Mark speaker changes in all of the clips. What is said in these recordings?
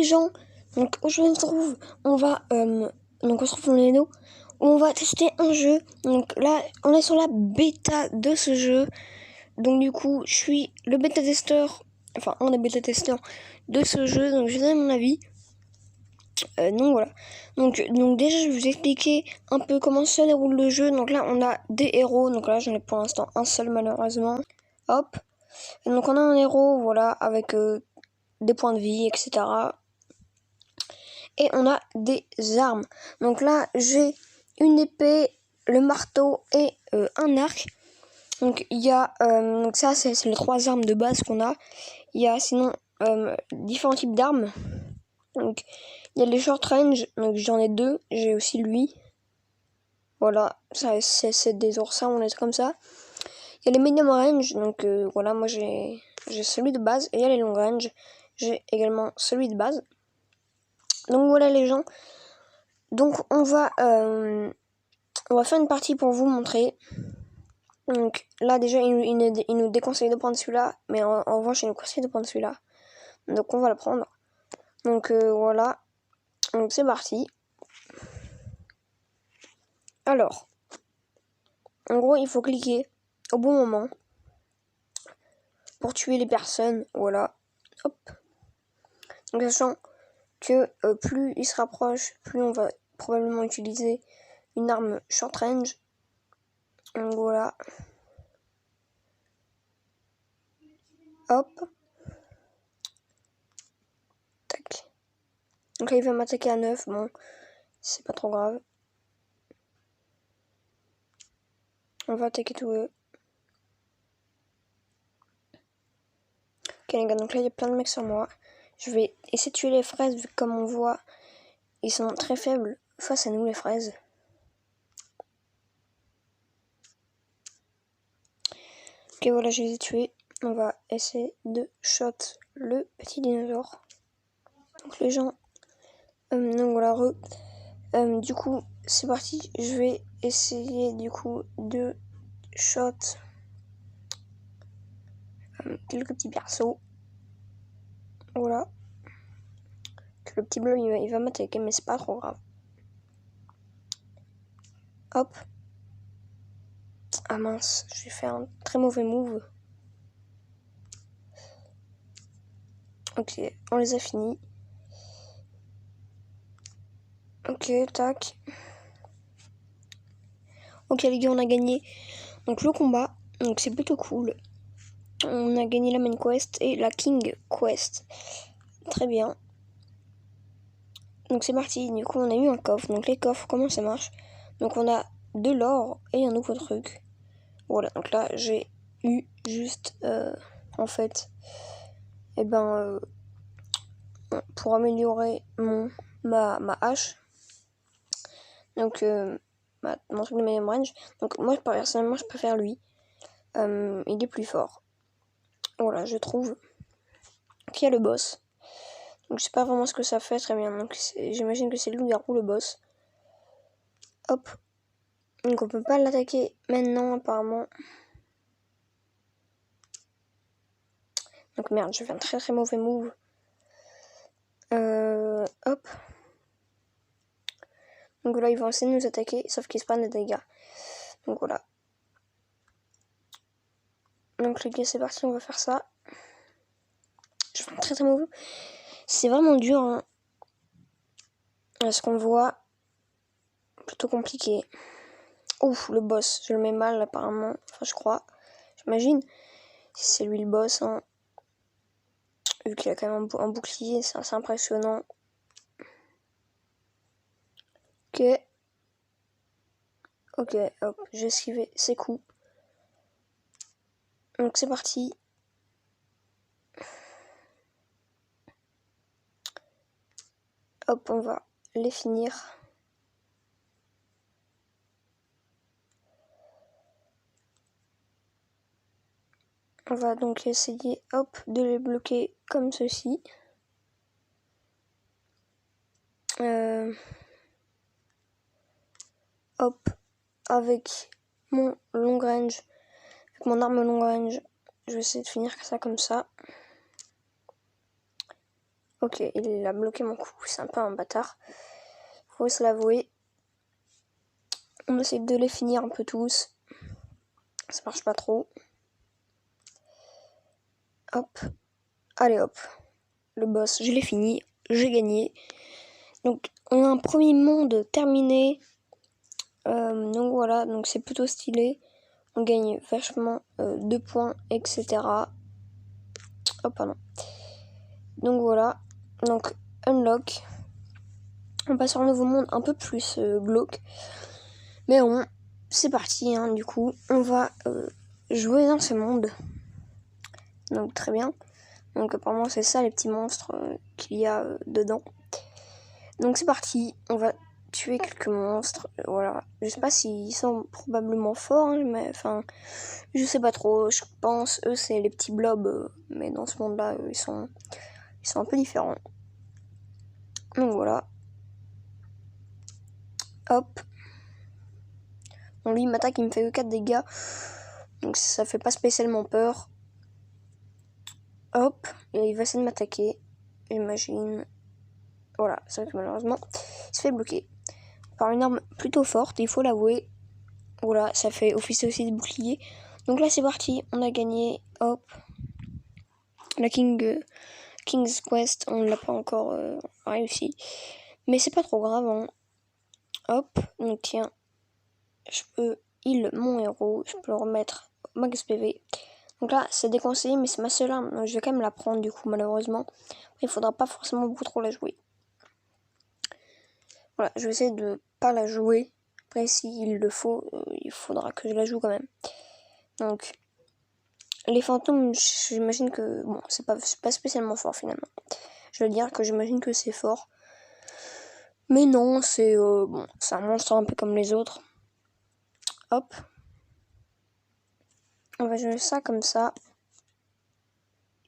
Speaker 1: gens, donc aujourd'hui on va donc on se retrouve dans les où on va tester un jeu. Donc là on est sur la bêta de ce jeu. Donc du coup je suis le bêta testeur, enfin un des bêta testeurs de ce jeu, donc je donne mon avis. Donc voilà. Donc déjà je vais vous expliquer un peu comment se déroule le jeu. Donc là on a des héros, donc là j'en ai pour l'instant un seul malheureusement. Hop. Et donc on a un héros, voilà, avec des points de vie, etc. Et on a des armes. Donc là j'ai une épée, le marteau et un arc. Donc il y a donc ça c'est les 3 armes de base qu'on a. Il y a sinon différents types d'armes. Donc il y a les short range, donc j'en ai 2, j'ai aussi lui. Voilà, ça c'est des oursins, on est comme ça. Il y a les medium range, donc voilà, moi j'ai celui de base. Et il y a les long range, j'ai également celui de base. Donc voilà les gens. Donc on va faire une partie pour vous montrer. Donc là déjà il nous déconseille de prendre celui-là, mais en revanche il nous conseille de prendre celui-là. Donc on va le prendre. Donc voilà. Donc c'est parti. Alors, en gros il faut cliquer au bon moment pour tuer les personnes. Voilà. Hop. Donc sachant que plus il se rapproche, plus on va probablement utiliser une arme short range. Donc voilà. Hop. Tac. Donc là il va m'attaquer à 9. Bon, c'est pas trop grave. On va attaquer tous eux. Ok les gars, donc là il y a plein de mecs sur moi. Je vais essayer de tuer les fraises vu que comme on voit, ils sont très faibles face à nous les fraises. Ok voilà, je les ai tués. On va essayer de shot le petit dinosaure. Donc les gens, donc voilà, du coup c'est parti. Je vais essayer du coup de shot quelques petits persos. Voilà. Que le petit bleu il va m'attaquer, mais c'est pas trop grave. Hop. Ah mince, j'ai fait un très mauvais move. Ok, on les a finis. Ok, tac. Ok les gars, on a gagné donc le combat. Donc c'est plutôt cool. On a gagné la main quest et la king quest. Très bien. Donc c'est parti. Du coup on a eu un coffre. Donc les coffres, comment ça marche? Donc on a de l'or et un nouveau truc. Voilà, donc là j'ai eu juste en fait pour améliorer ma hache. Donc mon truc de medium range. Donc moi personnellement je préfère lui. Il est plus fort. Voilà, je trouve. Qui a le boss. Donc je sais pas vraiment ce que ça fait très bien. Donc j'imagine que c'est le loup-garou le boss. Hop. Donc on peut pas l'attaquer maintenant apparemment. Donc merde, je fais un très très mauvais move. Hop. Donc là ils vont essayer de nous attaquer, sauf qu'ils se prennent des dégâts. Donc voilà. Donc les gars c'est parti, on va faire ça. Je fais un très très mauvais. C'est vraiment dur hein. Ce qu'on voit. Plutôt compliqué. Ouf, le boss, je le mets mal apparemment. Enfin je crois. J'imagine. Si c'est lui le boss hein. Vu qu'il a quand même un bouclier, c'est assez impressionnant. Ok. Ok, hop, j'ai esquivé ses coups. Donc c'est parti. Hop, on va les finir. On va donc essayer, hop, de les bloquer comme ceci. Hop, avec mon long range, avec mon arme long range, je vais essayer de finir ça comme ça. Ok, il a bloqué mon coup. C'est un peu un bâtard. Faut se l'avouer. On essaie de les finir un peu tous. Ça marche pas trop. Hop. Allez hop. Le boss, je l'ai fini. J'ai gagné. Donc on a un premier monde terminé. Donc voilà, donc c'est plutôt stylé. On gagne vachement 2 points, etc. Oh pardon. Donc voilà. Donc unlock. On passe sur un nouveau monde un peu plus glauque. Mais bon, c'est parti, hein, du coup. On va jouer dans ce monde. Donc très bien. Donc apparemment c'est ça les petits monstres qu'il y a dedans. Donc c'est parti. On va tuer quelques monstres. Voilà. Je sais pas s'ils sont probablement forts, hein, mais enfin, je sais pas trop. Je pense, eux, c'est les petits blobs. Mais dans ce monde-là, ils sont un peu différents. Donc voilà. Hop. Bon, lui, il m'attaque, il me fait que 4 dégâts. Donc ça fait pas spécialement peur. Hop. Et il va essayer de m'attaquer. J'imagine. Voilà. C'est vrai que malheureusement, il se fait bloquer par une arme plutôt forte, il faut l'avouer. Voilà, ça fait office aussi de bouclier. Donc là, c'est parti. On a gagné. Hop. La King's Quest, on ne l'a pas encore réussi. Mais c'est pas trop grave. Hein. Hop. Donc tiens. Je peux heal mon héros. Je peux le remettre au max PV. Donc là, c'est déconseillé, mais c'est ma seule arme. Donc je vais quand même la prendre, du coup, malheureusement. Il faudra pas forcément beaucoup trop la jouer. Voilà, je vais essayer de pas la jouer. Après, s'il le faut, il faudra que je la joue quand même. Donc, les fantômes, j'imagine que... Bon, c'est pas spécialement fort, finalement. Je vais dire que j'imagine que c'est fort. Mais non, c'est bon, c'est un monstre un peu comme les autres. Hop. On va jouer ça comme ça.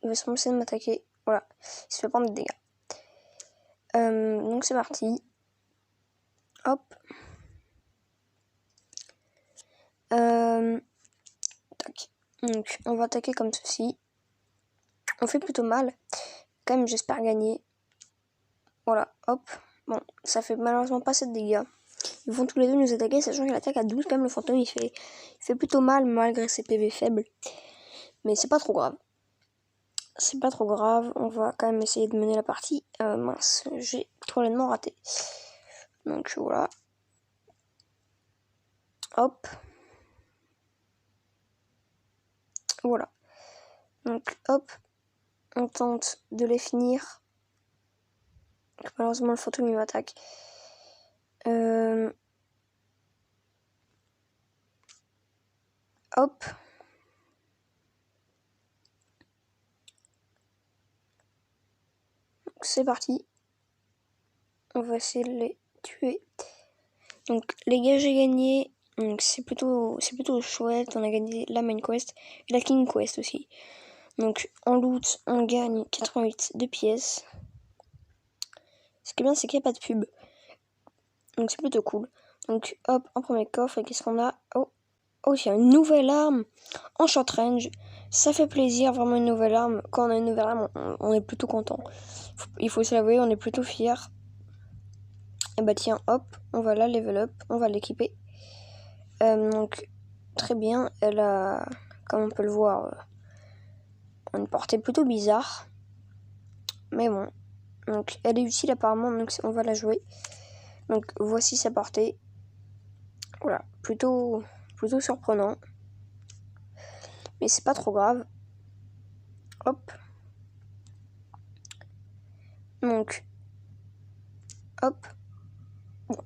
Speaker 1: Il va se commencer de m'attaquer. Voilà. Il se fait prendre des dégâts. Donc c'est parti. Hop. Tac. Donc on va attaquer comme ceci. On fait plutôt mal. Quand même, j'espère gagner. Voilà. Hop. Bon, ça fait malheureusement pas assez de dégâts. Ils vont tous les deux nous attaquer, sachant qu'il attaque à 12. Quand même, le fantôme, il fait plutôt mal malgré ses PV faibles. Mais c'est pas trop grave. C'est pas trop grave. On va quand même essayer de mener la partie. Mince, j'ai complètement raté. Donc voilà. Hop. Voilà. Donc hop. On tente de les finir. Donc, malheureusement, le fantôme, il m'attaque. Hop. C'est parti. On va essayer de les tuer. Donc les gars, j'ai gagné. Donc c'est plutôt chouette. On a gagné la main quest et la king quest aussi. Donc en loot, on gagne 88 de pièces. Ce qui est bien, c'est qu'il n'y a pas de pub. Donc c'est plutôt cool. Donc hop, un premier coffre. Et qu'est-ce qu'on a? Oh, il y a une nouvelle arme en short range. Ça fait plaisir, vraiment une nouvelle arme. Quand on a une nouvelle arme, on est plutôt content. Il faut se l'avouer, on est plutôt fiers. Et bah tiens, hop, on va la level up, on va l'équiper. Donc très bien, elle a, comme on peut le voir, une portée plutôt bizarre. Mais bon, donc elle est utile apparemment, donc on va la jouer. Donc voici sa portée. Voilà, plutôt surprenant. Mais c'est pas trop grave. Hop. Donc, hop. Bon.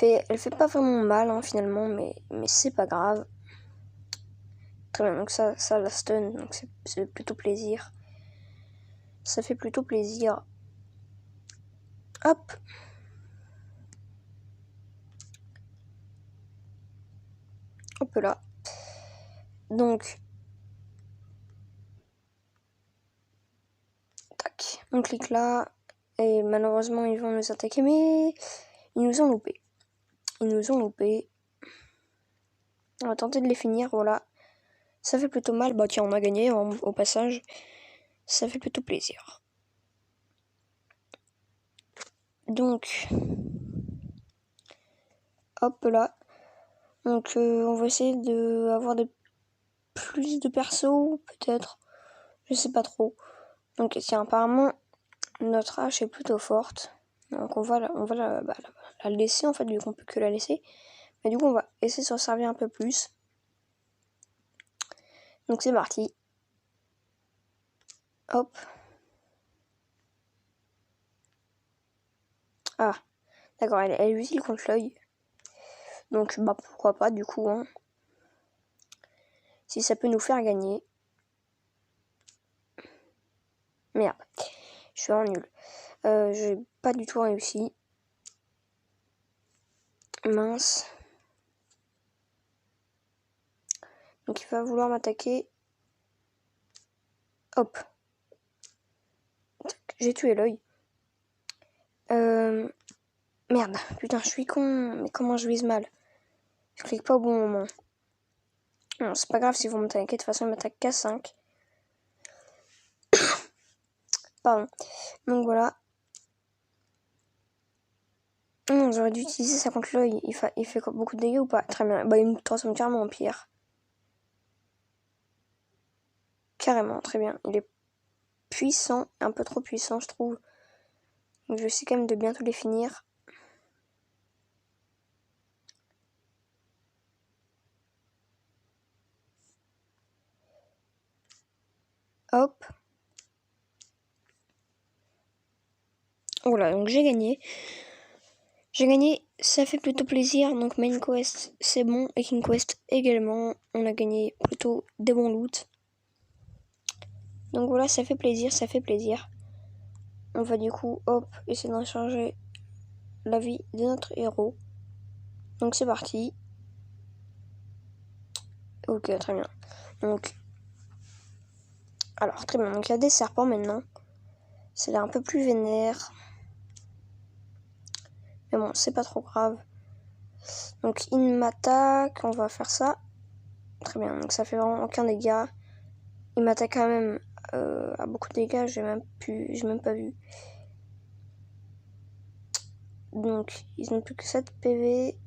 Speaker 1: Elle fait pas vraiment mal hein, finalement, mais c'est pas grave. Très bien, donc ça la stun, donc c'est plutôt plaisir. Ça fait plutôt plaisir. Hop. Hop là. Donc, tac. On clique là. Et malheureusement, ils vont nous attaquer, mais ils nous ont loupé. On va tenter de les finir, voilà. Ça fait plutôt mal. Bah tiens, on a gagné au passage. Ça fait plutôt plaisir. Donc, hop là. Donc, on va essayer d'avoir plus de persos, peut-être. Je sais pas trop. Donc, tiens, apparemment, notre hache est plutôt forte. Donc, on va la laisser, en fait, vu qu'on peut que la laisser. Mais du coup, on va essayer de s'en servir un peu plus. Donc, c'est parti. Hop. Ah, d'accord, elle est utile contre l'œil. Donc, bah, pourquoi pas, du coup, hein. Si ça peut nous faire gagner. Merde, je suis en nul. J'ai pas du tout réussi. Mince. Donc il va vouloir m'attaquer. Hop. J'ai tué l'œil. Merde, putain, je suis con. Mais comment je vise mal? Je clique pas au bon moment. Non, c'est pas grave si vous m'attaquez. De toute façon, il m'attaque qu'à 5. Pardon. Donc voilà. J'aurais dû utiliser ça contre l'œil. Il fait beaucoup de dégâts ou pas? Très bien. Bah, il me transforme carrément en pierre. Carrément, très bien. Il est puissant. Un peu trop puissant, je trouve. Donc je vais essayer quand même de bientôt les finir. Hop. Voilà, donc j'ai gagné. J'ai gagné, ça fait plutôt plaisir. Donc Main Quest, c'est bon. Et King Quest également. On a gagné plutôt des bons loots. Donc voilà, ça fait plaisir, ça fait plaisir. On va du coup, hop, essayer d'en changer la vie de notre héros. Donc c'est parti. Ok, très bien. Donc, alors très bien. Donc il y a des serpents maintenant. C'est un peu plus vénère. Mais bon, c'est pas trop grave. Donc il m'attaque, on va faire ça. Très bien, donc ça fait vraiment aucun dégât. Il m'attaque quand même à beaucoup de dégâts, j'ai même pas vu. Donc ils n'ont plus que 7 PV.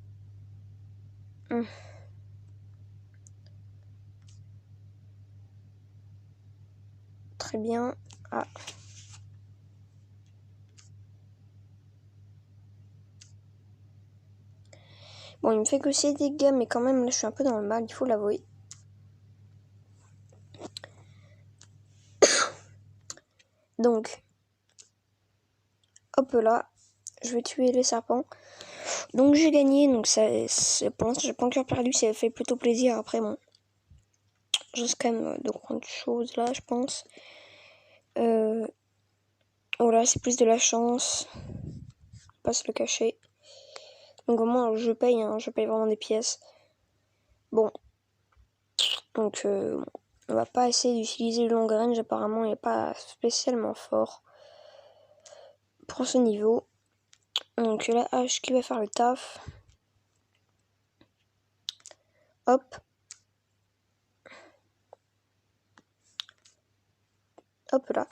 Speaker 1: Très bien. Ah. Bon, il me fait que 6 dégâts, mais quand même là je suis un peu dans le mal, il faut l'avouer. Donc, hop là, je vais tuer les serpents. Donc j'ai gagné, donc pour l'instant j'ai pas encore perdu, ça fait plutôt plaisir. Après bon, je risque quand même de grandes choses là, je pense. Voilà, c'est plus de la chance, pas se le cacher. Donc au moins je paye, hein, je paye vraiment des pièces. Bon, donc on va pas essayer d'utiliser le long range, apparemment il n'est pas spécialement fort pour ce niveau. Donc la hache qui va faire le taf. Hop. Hop là.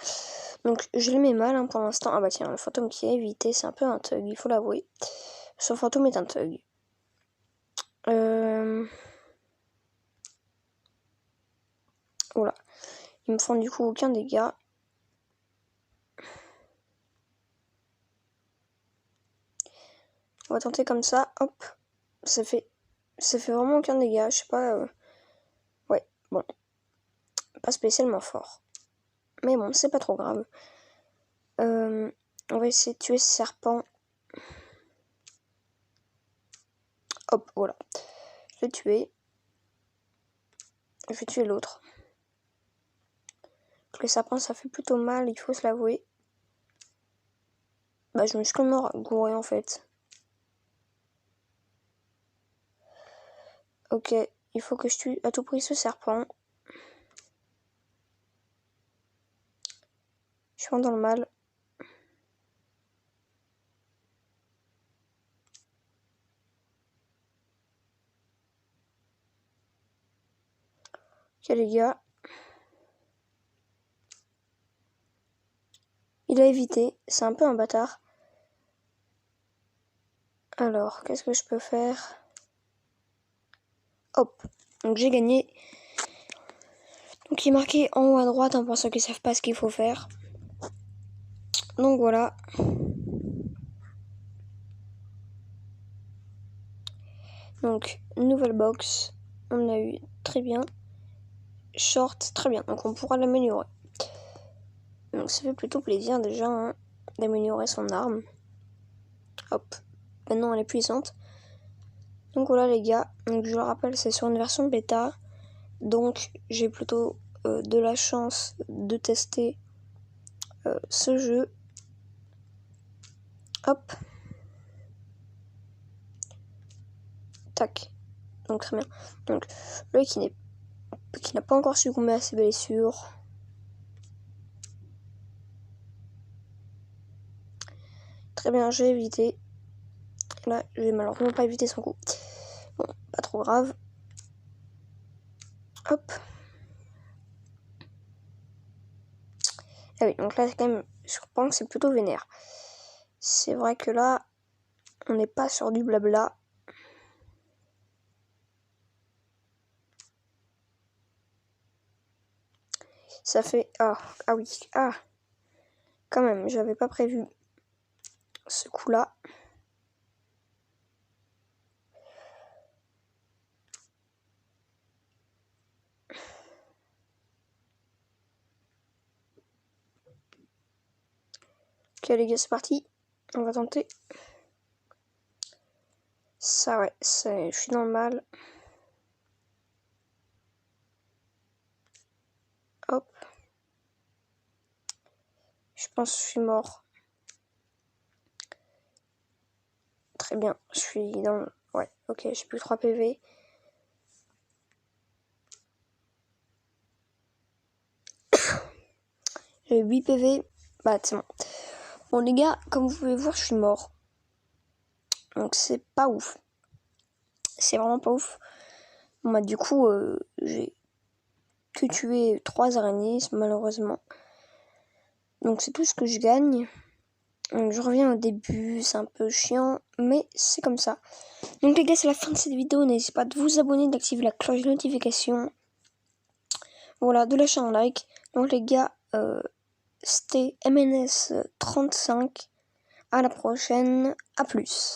Speaker 1: Donc je le mets mal hein, pour l'instant. Ah bah tiens, le fantôme qui est évité, c'est un peu un thug, il faut l'avouer. Ce fantôme est un thug. Voilà. Ils me font du coup aucun dégât. On va tenter comme ça. Hop. Ça fait vraiment aucun dégât. Je sais pas. Ouais, bon. Pas spécialement fort. Mais bon, c'est pas trop grave. On va essayer de tuer ce serpent. Hop, voilà. Je vais tuer. Je vais tuer l'autre. Le serpent, ça fait plutôt mal, il faut se l'avouer. Bah, je me suis complètement gouré en fait. Ok, il faut que je tue à tout prix ce serpent. Je suis vraiment dans le mal. Ok les gars. Il a évité, c'est un peu un bâtard. Alors, qu'est-ce que je peux faire? Hop, donc j'ai gagné. Donc il est marqué en haut à droite, pour ceux qui ne savent pas ce qu'il faut faire. Donc voilà. Donc, nouvelle box. On a eu très bien. Short, très bien. Donc on pourra l'améliorer. Donc ça fait plutôt plaisir déjà hein, d'améliorer son arme. Hop. Maintenant elle est puissante. Donc voilà les gars. Donc je le rappelle, c'est sur une version bêta. Donc j'ai plutôt de la chance de tester ce jeu. Hop. Tac. Donc très bien. Donc lui qui n'a pas encore succombé à ses blessures. Très bien, j'ai évité. Là, je vais malheureusement pas éviter son coup. Bon, pas trop grave. Hop. Ah oui, donc là, quand même, je pense que c'est plutôt vénère. C'est vrai que là, on n'est pas sur du blabla. Ça fait... Ah oui, quand même, j'avais pas prévu ce coup-là. Ok les gars, c'est parti. On va tenter. Ça ouais, je suis dans le mal. Hop. Je pense que je suis mort. Très bien, je suis dans le... Ouais, ok, j'ai plus 3 PV. J'ai 8 PV. Bah, c'est bon. Bon les gars, comme vous pouvez voir, je suis mort. Donc c'est pas ouf. C'est vraiment pas ouf. Bon bah du coup, j'ai que tué 3 araignées, malheureusement. Donc c'est tout ce que je gagne. Donc je reviens au début, c'est un peu chiant, mais c'est comme ça. Donc les gars, c'est la fin de cette vidéo. N'hésitez pas de vous abonner, d'activer la cloche de notification. Voilà, de lâcher un like. Donc les gars, c'était MNS35. À la prochaine, à plus.